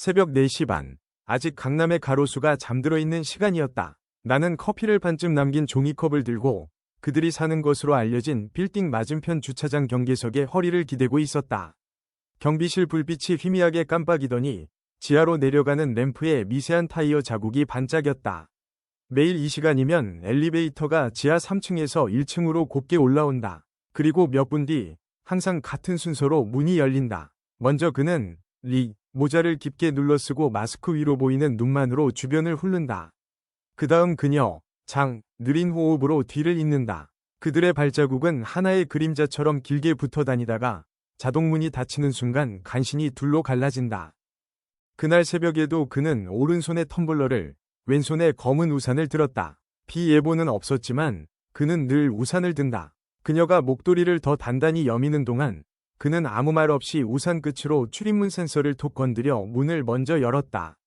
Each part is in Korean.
새벽 4시 반. 아직 강남의 가로수가 잠들어 있는 시간이었다. 나는 커피를 반쯤 남긴 종이컵을 들고 그들이 사는 것으로 알려진 빌딩 맞은편 주차장 경계석에 허리를 기대고 있었다. 경비실 불빛이 희미하게 깜빡이더니 지하로 내려가는 램프에 미세한 타이어 자국이 반짝였다. 매일 이 시간이면 엘리베이터가 지하 3층에서 1층으로 곱게 올라온다. 그리고 몇 분 뒤 항상 같은 순서로 문이 열린다. 먼저 그는 모자를 깊게 눌러쓰고 마스크 위로 보이는 눈만으로 주변을 훑는다. 그 다음 그녀, 느린 호흡으로 뒤를 잇는다. 그들의 발자국은 하나의 그림자처럼 길게 붙어 다니다가 자동문이 닫히는 순간 간신히 둘로 갈라진다. 그날 새벽에도 그는 오른손에 텀블러를, 왼손에 검은 우산을 들었다. 비 예보는 없었지만 그는 늘 우산을 든다. 그녀가 목도리를 더 단단히 여미는 동안 그는 아무 말 없이 우산 끝으로 출입문 센서를 톡 건드려 문을 먼저 열었다.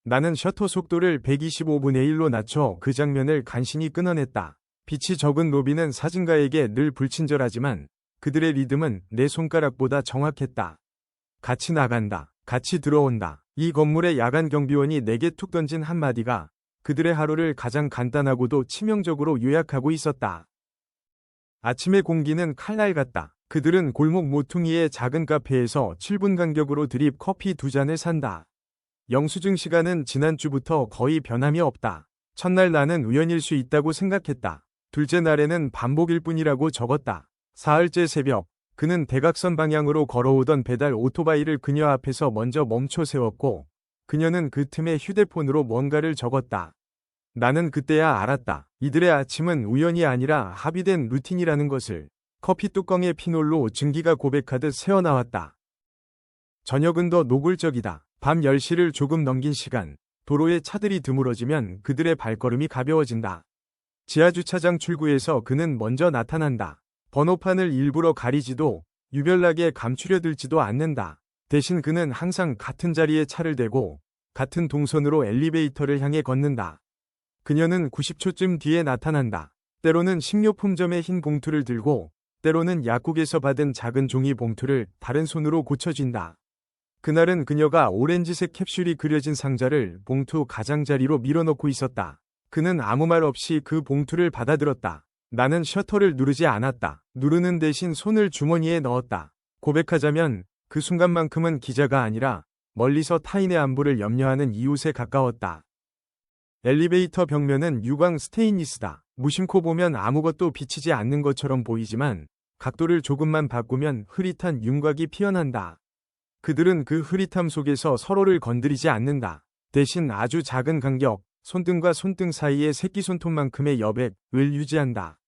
나는 셔터 속도를 125분의 1로 낮춰 그 장면을 간신히 끊어냈다. 빛이 적은 로비는 사진가에게 늘 불친절하지만 그들의 리듬은 내 손가락보다 정확했다. 같이 나간다. 같이 들어온다. 이 건물의 야간 경비원이 내게 툭 던진 한마디가 그들의 하루를 가장 간단하고도 치명적으로 요약하고 있었다. 아침의 공기는 칼날 같다. 그들은 골목 모퉁이의 작은 카페에서 7분 간격으로 드립 커피 2잔을 산다. 영수증 시간은 지난주부터 거의 변함이 없다. 첫날 나는 우연일 수 있다고 생각했다. 둘째 날에는 반복일 뿐이라고 적었다. 사흘째 새벽, 그는 대각선 방향으로 걸어오던 배달 오토바이를 그녀 앞에서 먼저 멈춰 세웠고 그녀는 그 틈에 휴대폰으로 뭔가를 적었다. 나는 그때야 알았다. 이들의 아침은 우연이 아니라 합의된 루틴이라는 것을. 커피 뚜껑에 피놀로 증기가 고백하듯 새어나왔다. 저녁은 더 노골적이다. 밤 10시를 조금 넘긴 시간, 도로에 차들이 드물어지면 그들의 발걸음이 가벼워진다. 지하주차장 출구에서 그는 먼저 나타난다. 번호판을 일부러 가리지도 유별나게 감추려 들지도 않는다. 대신 그는 항상 같은 자리에 차를 대고 같은 동선으로 엘리베이터를 향해 걷는다. 그녀는 90초쯤 뒤에 나타난다. 때로는 식료품점의 흰 봉투를 들고 때로는 약국에서 받은 작은 종이 봉투를 다른 손으로 고쳐쥔다. 그날은 그녀가 오렌지색 캡슐이 그려진 상자를 봉투 가장자리로 밀어넣고 있었다. 그는 아무 말 없이 그 봉투를 받아들었다. 나는 셔터를 누르지 않았다. 누르는 대신 손을 주머니에 넣었다. 고백하자면 그 순간만큼은 기자가 아니라 멀리서 타인의 안부를 염려하는 이웃에 가까웠다. 엘리베이터 벽면은 유광 스테인리스다. 무심코 보면 아무것도 비치지 않는 것처럼 보이지만 각도를 조금만 바꾸면 흐릿한 윤곽이 피어난다. 그들은 그 흐릿함 속에서 서로를 건드리지 않는다. 대신 아주 작은 간격, 손등과 손등 사이의 새끼손톱만큼의 여백을 유지한다.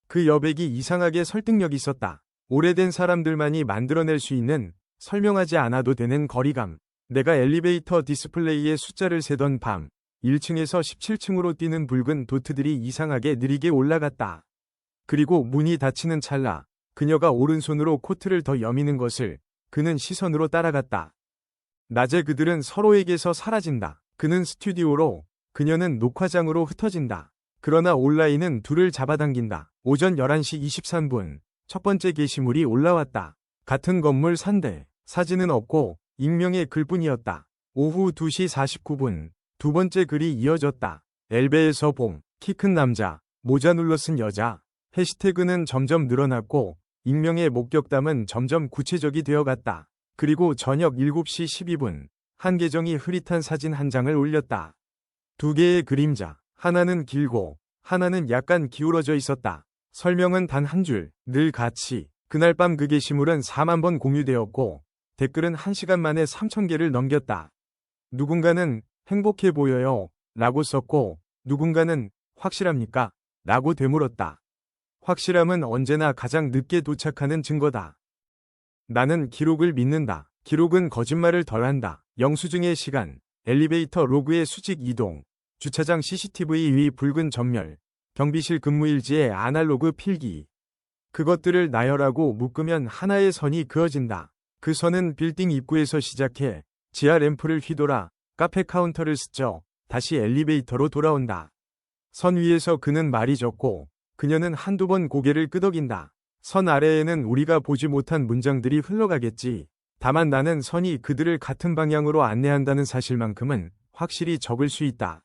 그 여백이 이상하게 설득력이 있었다. 오래된 사람들만이 만들어낼 수 있는 설명하지 않아도 되는 거리감. 내가 엘리베이터 디스플레이의 숫자를 세던 밤, 1층에서 17층으로 뛰는 붉은 도트들이 이상하게 느리게 올라갔다. 그리고 문이 닫히는 찰나, 그녀가 오른손으로 코트를 더 여미는 것을 그는 시선으로 따라갔다. 낮에 그들은 서로에게서 사라진다. 그는 스튜디오로, 그녀는 녹화장으로 흩어진다. 그러나 온라인은 둘을 잡아당긴다. 오전 11시 23분, 첫 번째 게시물이 올라왔다. 같은 건물 3대, 사진은 없고 익명의 글뿐이었다. 오후 2시 49분, 두 번째 글이 이어졌다. 엘베에서 봄, 키 큰 남자, 모자 눌러 쓴 여자. 해시태그는 점점 늘어났고 익명의 목격담은 점점 구체적이 되어갔다. 그리고 저녁 7시 12분, 한 계정이 흐릿한 사진 한 장을 올렸다. 두 개의 그림자, 하나는 길고 하나는 약간 기울어져 있었다. 설명은 단 한 줄, 늘 같이. 그날 밤 그 게시물은 4만 번 공유되었고 댓글은 1시간 만에 3,000개를 넘겼다. 누군가는 행복해 보여요 라고 썼고 누군가는 확실합니까? 라고 되물었다. 확실함은 언제나 가장 늦게 도착하는 증거다. 나는 기록을 믿는다. 기록은 거짓말을 덜한다. 영수증의 시간, 엘리베이터 로그의 수직 이동, 주차장 CCTV 위 붉은 전멸, 경비실 근무일지의 아날로그 필기. 그것들을 나열하고 묶으면 하나의 선이 그어진다. 그 선은 빌딩 입구에서 시작해 지하 램프를 휘돌아 카페 카운터를 스쳐 다시 엘리베이터로 돌아온다. 선 위에서 그는 말이 적고 그녀는 한두 번 고개를 끄덕인다. 선 아래에는 우리가 보지 못한 문장들이 흘러가겠지. 다만 나는 선이 그들을 같은 방향으로 안내한다는 사실만큼은 확실히 적을 수 있다.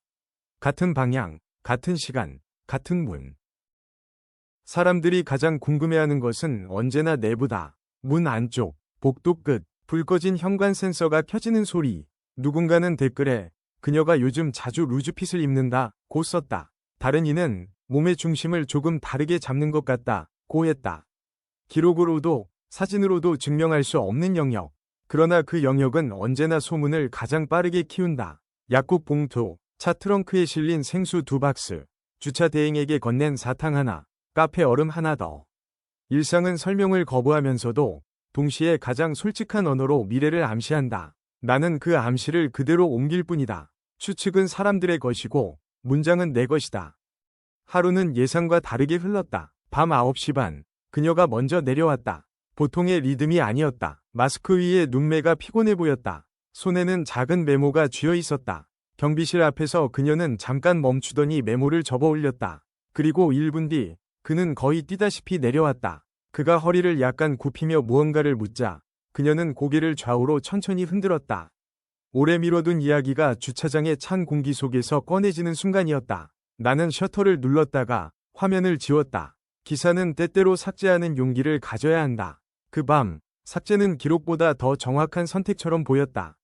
같은 방향, 같은 시간, 같은 문. 사람들이 가장 궁금해하는 것은 언제나 내부다. 문 안쪽, 복도 끝, 불 꺼진 현관 센서가 켜지는 소리. 누군가는 댓글에 그녀가 요즘 자주 루즈핏을 입는다 고 썼다. 다른 이는 몸의 중심을 조금 다르게 잡는 것 같다 고 했다. 기록으로도 사진으로도 증명할 수 없는 영역. 그러나 그 영역은 언제나 소문을 가장 빠르게 키운다. 약국 봉투, 차 트렁크에 실린 생수 2박스, 주차 대행에게 건넨 사탕 하나, 카페 얼음 하나 더. 일상은 설명을 거부하면서도 동시에 가장 솔직한 언어로 미래를 암시한다. 나는 그 암시를 그대로 옮길 뿐이다. 추측은 사람들의 것이고 문장은 내 것이다. 하루는 예상과 다르게 흘렀다. 밤 9시 반, 그녀가 먼저 내려왔다. 보통의 리듬이 아니었다. 마스크 위에 눈매가 피곤해 보였다. 손에는 작은 메모가 쥐어 있었다. 경비실 앞에서 그녀는 잠깐 멈추더니 메모를 접어 올렸다. 그리고 1분 뒤 그는 거의 뛰다시피 내려왔다. 그가 허리를 약간 굽히며 무언가를 묻자 그녀는 고개를 좌우로 천천히 흔들었다. 오래 미뤄둔 이야기가 주차장의 찬 공기 속에서 꺼내지는 순간이었다. 나는 셔터를 눌렀다가 화면을 지웠다. 기사는 때때로 삭제하는 용기를 가져야 한다. 그 밤, 삭제는 기록보다 더 정확한 선택처럼 보였다.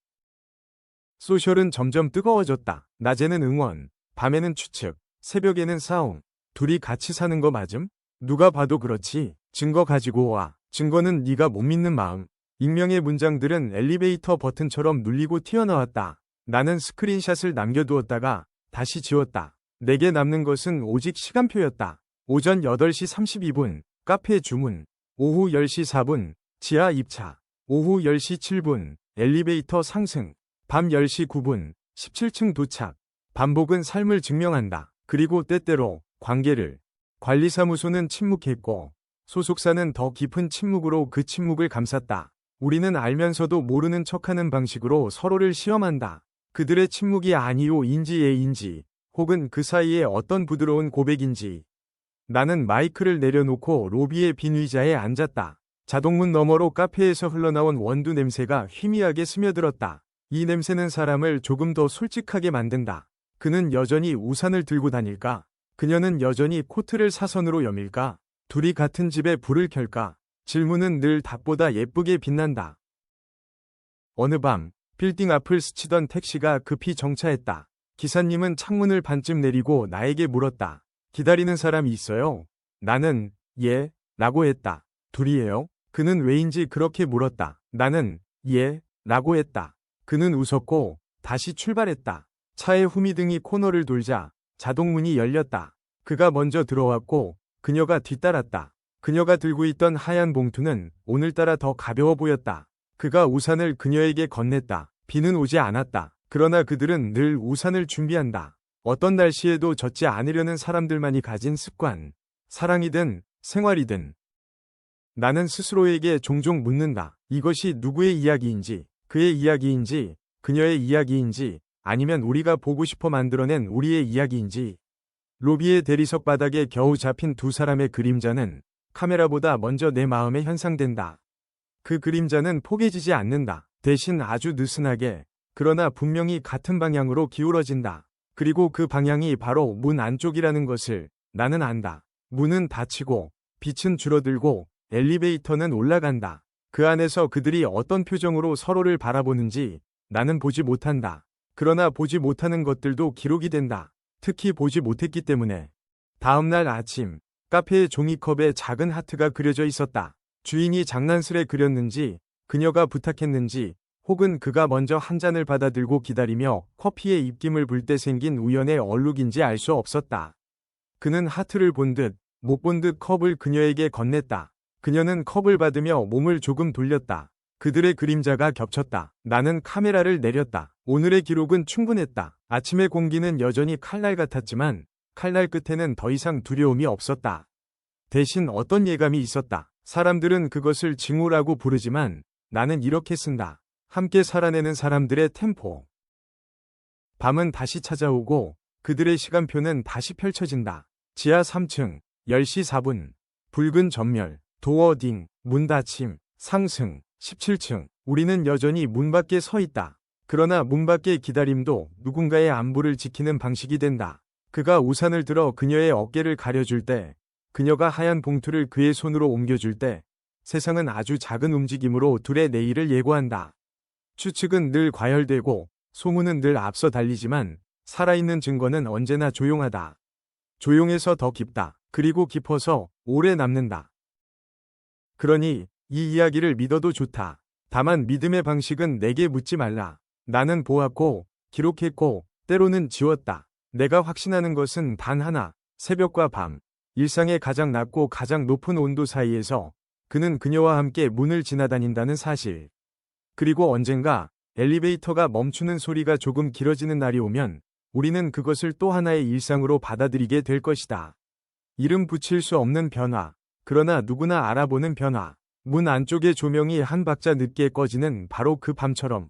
소셜은 점점 뜨거워졌다. 낮에는 응원, 밤에는 추측, 새벽에는 싸움. 둘이 같이 사는 거 맞음? 누가 봐도 그렇지. 증거 가지고 와. 증거는 네가 못 믿는 마음. 익명의 문장들은 엘리베이터 버튼처럼 눌리고 튀어나왔다. 나는 스크린샷을 남겨두었다가 다시 지웠다. 내게 남는 것은 오직 시간표였다. 오전 8시 32분, 카페 주문. 오후 10시 4분, 지하 입차. 오후 10시 7분, 엘리베이터 상승. 밤 10시 9분, 17층 도착. 반복은 삶을 증명한다. 그리고 때때로 관계를. 관리사무소는 침묵했고 소속사는 더 깊은 침묵으로 그 침묵을 감쌌다. 우리는 알면서도 모르는 척하는 방식으로 서로를 시험한다. 그들의 침묵이 아니요인지 예인지 혹은 그 사이에 어떤 부드러운 고백인지. 나는 마이크를 내려놓고 로비의 빈 의자에 앉았다. 자동문 너머로 카페에서 흘러나온 원두 냄새가 희미하게 스며들었다. 이 냄새는 사람을 조금 더 솔직하게 만든다. 그는 여전히 우산을 들고 다닐까? 그녀는 여전히 코트를 사선으로 여밀까? 둘이 같은 집에 불을 켤까? 질문은 늘 답보다 예쁘게 빛난다. 어느 밤, 빌딩 앞을 스치던 택시가 급히 정차했다. 기사님은 창문을 반쯤 내리고 나에게 물었다. 기다리는 사람이 있어요? 나는 예, 라고 했다. 둘이에요? 그는 왜인지 그렇게 물었다. 나는 예, 라고 했다. 그는 웃었고 다시 출발했다. 차의 후미등이 코너를 돌자 자동문이 열렸다. 그가 먼저 들어왔고 그녀가 뒤따랐다. 그녀가 들고 있던 하얀 봉투는 오늘따라 더 가벼워 보였다. 그가 우산을 그녀에게 건넸다. 비는 오지 않았다. 그러나 그들은 늘 우산을 준비한다. 어떤 날씨에도 젖지 않으려는 사람들만이 가진 습관. 사랑이든 생활이든. 나는 스스로에게 종종 묻는다. 이것이 누구의 이야기인지, 그의 이야기인지, 그녀의 이야기인지, 아니면 우리가 보고 싶어 만들어낸 우리의 이야기인지. 로비의 대리석 바닥에 겨우 잡힌 두 사람의 그림자는 카메라보다 먼저 내 마음에 현상된다. 그 그림자는 포개지지 않는다. 대신 아주 느슨하게, 그러나 분명히 같은 방향으로 기울어진다. 그리고 그 방향이 바로 문 안쪽이라는 것을 나는 안다. 문은 닫히고 빛은 줄어들고 엘리베이터는 올라간다. 그 안에서 그들이 어떤 표정으로 서로를 바라보는지 나는 보지 못한다. 그러나 보지 못하는 것들도 기록이 된다. 특히 보지 못했기 때문에. 다음날 아침, 카페의 종이컵에 작은 하트가 그려져 있었다. 주인이 장난스레 그렸는지, 그녀가 부탁했는지, 혹은 그가 먼저 한 잔을 받아들고 기다리며 커피에 입김을 불 때 생긴 우연의 얼룩인지 알 수 없었다. 그는 하트를 본 듯, 못 본 듯 컵을 그녀에게 건넸다. 그녀는 컵을 받으며 몸을 조금 돌렸다. 그들의 그림자가 겹쳤다. 나는 카메라를 내렸다. 오늘의 기록은 충분했다. 아침의 공기는 여전히 칼날 같았지만 칼날 끝에는 더 이상 두려움이 없었다. 대신 어떤 예감이 있었다. 사람들은 그것을 징후라고 부르지만 나는 이렇게 쓴다. 함께 살아내는 사람들의 템포. 밤은 다시 찾아오고 그들의 시간표는 다시 펼쳐진다. 지하 3층, 10시 4분. 붉은 전멸, 도어딩, 문 닫힘, 상승, 17층. 우리는 여전히 문 밖에 서 있다. 그러나 문 밖의 기다림도 누군가의 안부를 지키는 방식이 된다. 그가 우산을 들어 그녀의 어깨를 가려줄 때, 그녀가 하얀 봉투를 그의 손으로 옮겨줄 때, 세상은 아주 작은 움직임으로 둘의 내일을 예고한다. 추측은 늘 과열되고, 소문은 늘 앞서 달리지만, 살아있는 증거는 언제나 조용하다. 조용해서 더 깊다. 그리고 깊어서 오래 남는다. 그러니 이 이야기를 믿어도 좋다. 다만 믿음의 방식은 내게 묻지 말라. 나는 보았고, 기록했고, 때로는 지웠다. 내가 확신하는 것은 단 하나, 새벽과 밤, 일상의 가장 낮고 가장 높은 온도 사이에서 그는 그녀와 함께 문을 지나다닌다는 사실. 그리고 언젠가 엘리베이터가 멈추는 소리가 조금 길어지는 날이 오면 우리는 그것을 또 하나의 일상으로 받아들이게 될 것이다. 이름 붙일 수 없는 변화, 그러나 누구나 알아보는 변화. 문 안쪽의 조명이 한 박자 늦게 꺼지는 바로 그 밤처럼.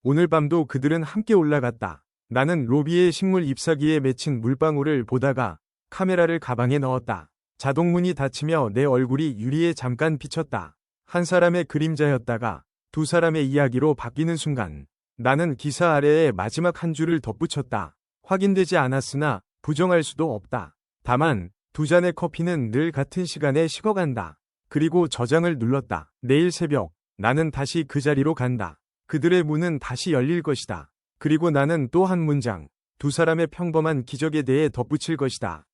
오늘 밤도 그들은 함께 올라갔다. 나는 로비의 식물 잎사귀에 맺힌 물방울을 보다가 카메라를 가방에 넣었다. 자동문이 닫히며 내 얼굴이 유리에 잠깐 비쳤다. 한 사람의 그림자였다가 두 사람의 이야기로 바뀌는 순간 나는 기사 아래에 마지막 한 줄을 덧붙였다. 확인되지 않았으나 부정할 수도 없다. 다만 두 잔의 커피는 늘 같은 시간에 식어간다. 그리고 저장을 눌렀다. 내일 새벽 나는 다시 그 자리로 간다. 그들의 문은 다시 열릴 것이다. 그리고 나는 또 한 문장, 두 사람의 평범한 기적에 대해 덧붙일 것이다.